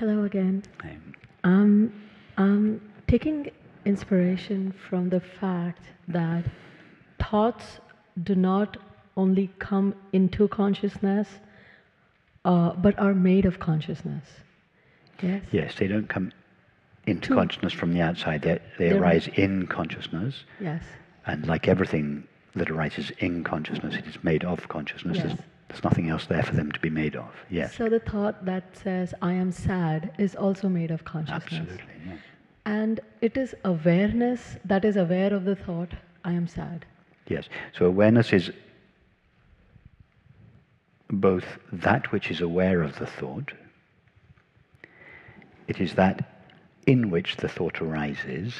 Hello again. Um, Taking inspiration from the fact that thoughts do not only come into consciousness, but are made of consciousness. Yes? Yes, they don't come into Two. consciousness from the outside. They They're- arise in consciousness. Yes. And like everything that arises in consciousness, it is made of consciousness. Yes. There's nothing else there for them to be made of. Yes. So the thought that says, I am sad, is also made of consciousness. Absolutely, yes. And it is awareness that is aware of the thought, I am sad. Yes. So awareness is both that which is aware of the thought, it is that in which the thought arises,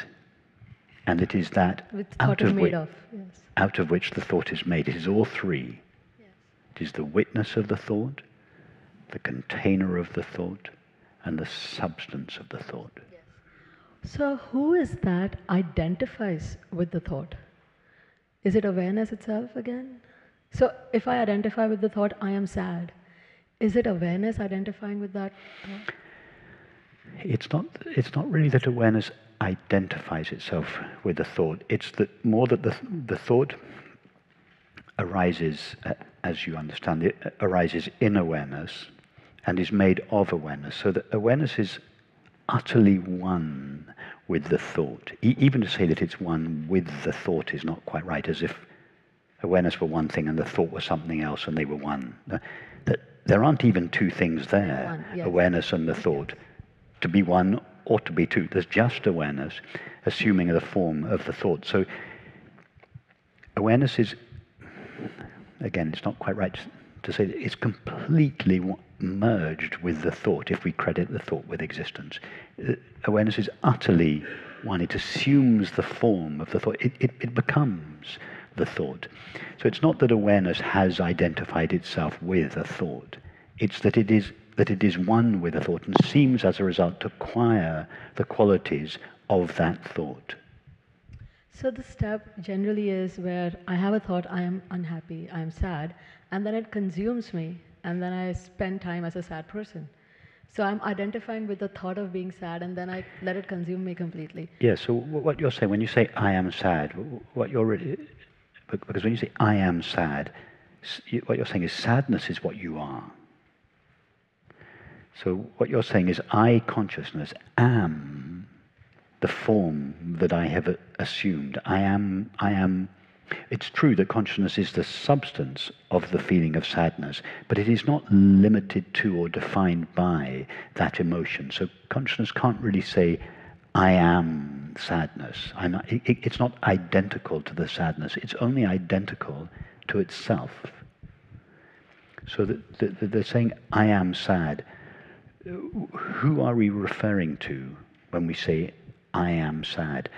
and it is that Which thought is made of. Yes. out of which the thought is made. It is all three. Yes. It is the witness of the thought, the container of the thought, and the substance of the thought. Yes. So who is that identifies with the thought? Is it awareness itself again? So if I identify with the thought, I am sad, is it awareness identifying with that thought? It's not really that awareness identifies itself with the thought. It's that more that the thought arises, as you understand it, arises in awareness and is made of awareness. So that awareness is utterly one with the thought. Even to say that it's one with the thought is not quite right, as if awareness were one thing and the thought was something else and they were one. That there aren't even two things there, One, yes. Awareness and the thought. To be one or to be two. There's just awareness, assuming the form of the thought. So awareness is, again, it's not quite right to say that it's completely merged with the thought, if we credit the thought with existence. Awareness is utterly one. It assumes the form of the thought. It becomes the thought. So it's not that awareness has identified itself with a thought. It's that it is one with a thought and seems as a result to acquire the qualities of that thought. So the step generally is where I have a thought, I am unhappy, I am sad, and then it consumes me, and then I spend time as a sad person. So I'm identifying with the thought of being sad, and then I let it consume me completely. Yeah, so what you're saying, when you say I am sad, what you're really, because when you say I am sad, what you're saying is sadness is what you are. So what you're saying is I, consciousness, am the form that I have assumed. I am. It's true that consciousness is the substance of the feeling of sadness, but it is not limited to or defined by that emotion. So consciousness can't really say, I am sadness. It's not identical to the sadness. It's only identical to itself. So they're saying, I am sad. Who are we referring to when we say, I am sad?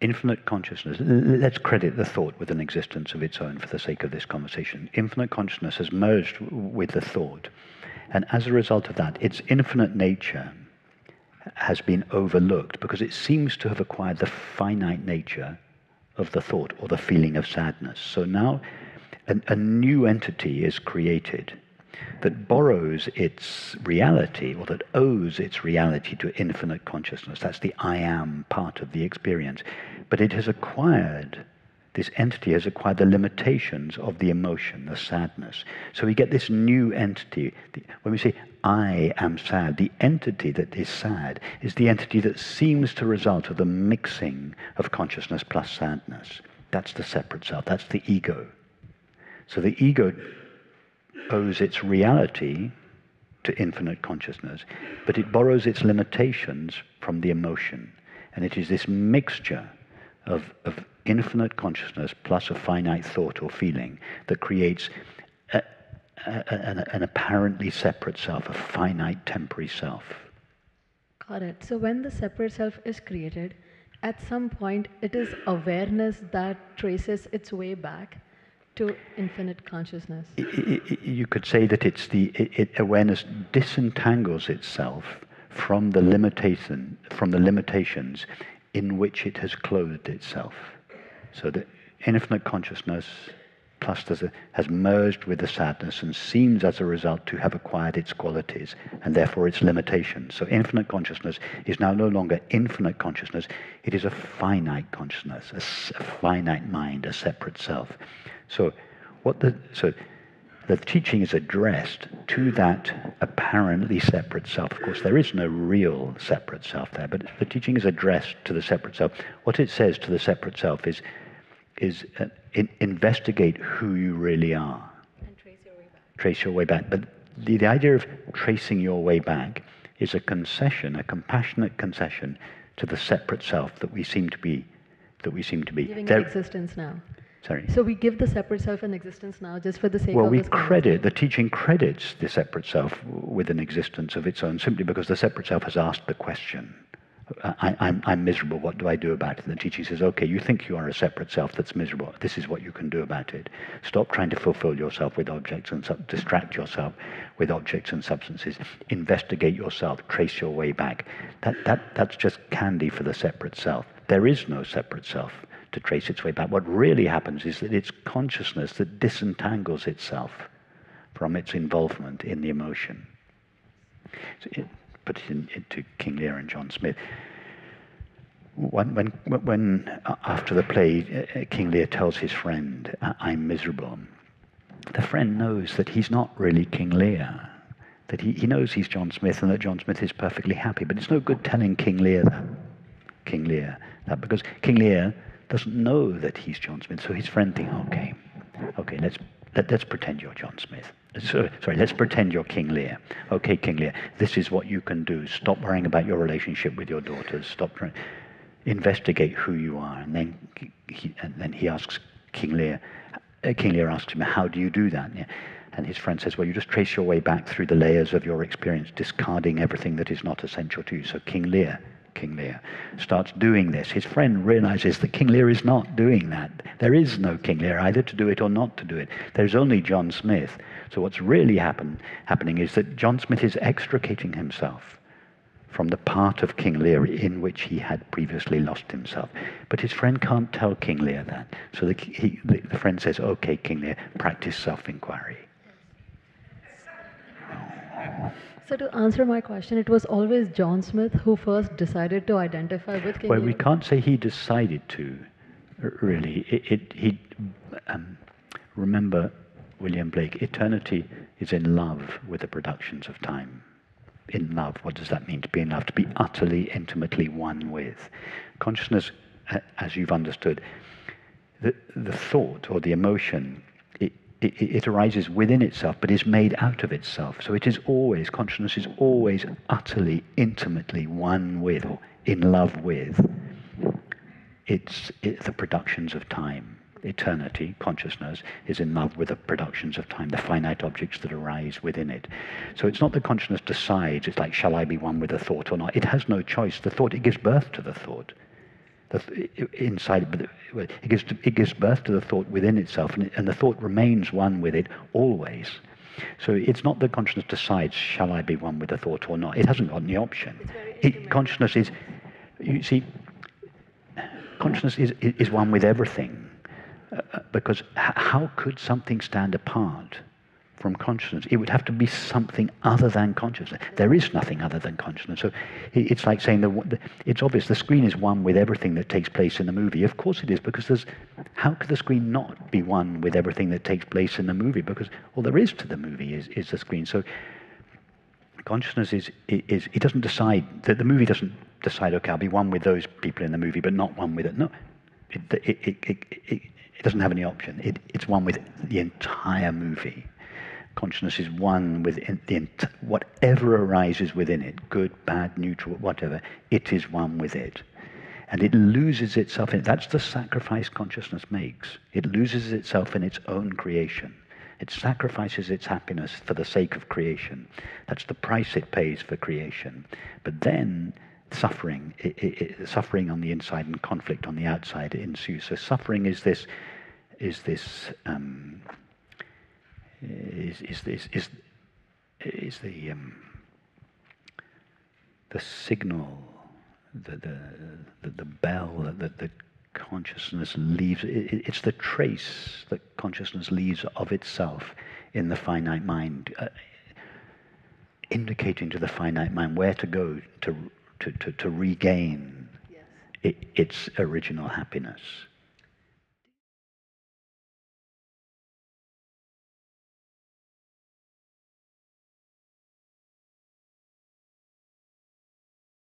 Infinite consciousness, let's credit the thought with an existence of its own for the sake of this conversation. Infinite consciousness has merged with the thought, and as a result of that, its infinite nature has been overlooked because it seems to have acquired the finite nature of the thought or the feeling of sadness. So now a new entity is created that borrows its reality, or that owes its reality to infinite consciousness. That's the I am part of the experience. But it has acquired, this entity has acquired the limitations of the emotion, the sadness. So we get this new entity. When we say, I am sad, the entity that is sad is the entity that seems to result of the mixing of consciousness plus sadness. That's the separate self. That's the ego. So the ego owes its reality to infinite consciousness, but it borrows its limitations from the emotion. And it is this mixture of infinite consciousness plus a finite thought or feeling that creates an apparently separate self, a finite temporary self. Got it. So when the separate self is created, at some point it is awareness that traces its way back to infinite consciousness. You could say that awareness disentangles itself from the limitations in which it has clothed itself. So that infinite consciousness plus has merged with the sadness and seems as a result to have acquired its qualities and therefore its limitations. So infinite consciousness is now no longer infinite consciousness, it is a finite consciousness, a finite mind, a separate self. So the teaching is addressed to that apparently separate self. Of course, there is no real separate self there, but the teaching is addressed to the separate self. What it says to the separate self is investigate who you really are. And trace your way back. Trace your way back. But the idea of tracing your way back is a concession, a compassionate concession to the separate self that we seem to be. Giving it existence now. Sorry. So we give the separate self an existence now just for the sake Well, of this the teaching credits the separate self with an existence of its own simply because the separate self has asked the question. I'm miserable, what do I do about it? And the teaching says, okay, you think you are a separate self that's miserable. This is what you can do about it. Stop trying to fulfill yourself with objects and distract yourself with objects and substances. Investigate yourself, trace your way back. That's just candy for the separate self. There is no separate self to trace its way back. What really happens is that it's consciousness that disentangles itself from its involvement in the emotion. So put it into King Lear and John Smith. When after the play, King Lear tells his friend, I'm miserable, the friend knows that he's not really King Lear, that he knows he's John Smith and that John Smith is perfectly happy, but it's no good telling King Lear that because King Lear doesn't know that he's John Smith, so his friend thinks, okay, let's pretend you're John Smith. Sorry, let's pretend you're King Lear. Okay, King Lear, this is what you can do. Stop worrying about your relationship with your daughters. Investigate who you are. And then he asks King Lear. King Lear asks him, how do you do that? Yeah. And his friend says, well, you just trace your way back through the layers of your experience, discarding everything that is not essential to you. So King Lear starts doing this. His friend realizes that King Lear is not doing that. There is no King Lear, either to do it or not to do it. There's only John Smith. So what's really happening is that John Smith is extricating himself from the part of King Lear in which he had previously lost himself. But his friend can't tell King Lear that. So the friend says, okay, King Lear, practice self-inquiry. So to answer my question, it was always John Smith who first decided to identify with King Lear? Well, we can't say he decided to, really. Remember William Blake, eternity is in love with the productions of time. In love, what does that mean, to be in love? To be utterly, intimately one with. Consciousness, as you've understood, the thought or the emotion, it arises within itself, but is made out of itself. So consciousness is always utterly, intimately one with, or in love with, it's the productions of time. Eternity, consciousness, is in love with the productions of time, the finite objects that arise within it. So it's not that consciousness decides, it's like, shall I be one with the thought or not? It has no choice. The thought, it gives birth to the thought. It gives birth to the thought within itself, and the thought remains one with it always. So it's not that consciousness decides, shall I be one with the thought or not? It hasn't got any option. Consciousness is, you see, consciousness is one with everything. Because how could something stand apart from consciousness? It would have to be something other than consciousness. There is nothing other than consciousness. So it's like saying it's obvious the screen is one with everything that takes place in the movie. Of course it is, because how could the screen not be one with everything that takes place in the movie? Because all there is to the movie is the screen. So consciousness is it doesn't decide, that the movie doesn't decide, okay, I'll be one with those people in the movie, but not one with it. No, it doesn't have any option. It's one with the entire movie. Consciousness is one with whatever arises within it, good, bad, neutral, whatever, it is one with it. And it loses itself in it. That's the sacrifice consciousness makes. It loses itself in its own creation. It sacrifices its happiness for the sake of creation. That's the price it pays for creation. But then suffering on the inside and conflict on the outside ensues. So suffering is the signal, the bell that consciousness leaves, it's the trace that consciousness leaves of itself in the finite mind, indicating to the finite mind where to go to regain its original happiness.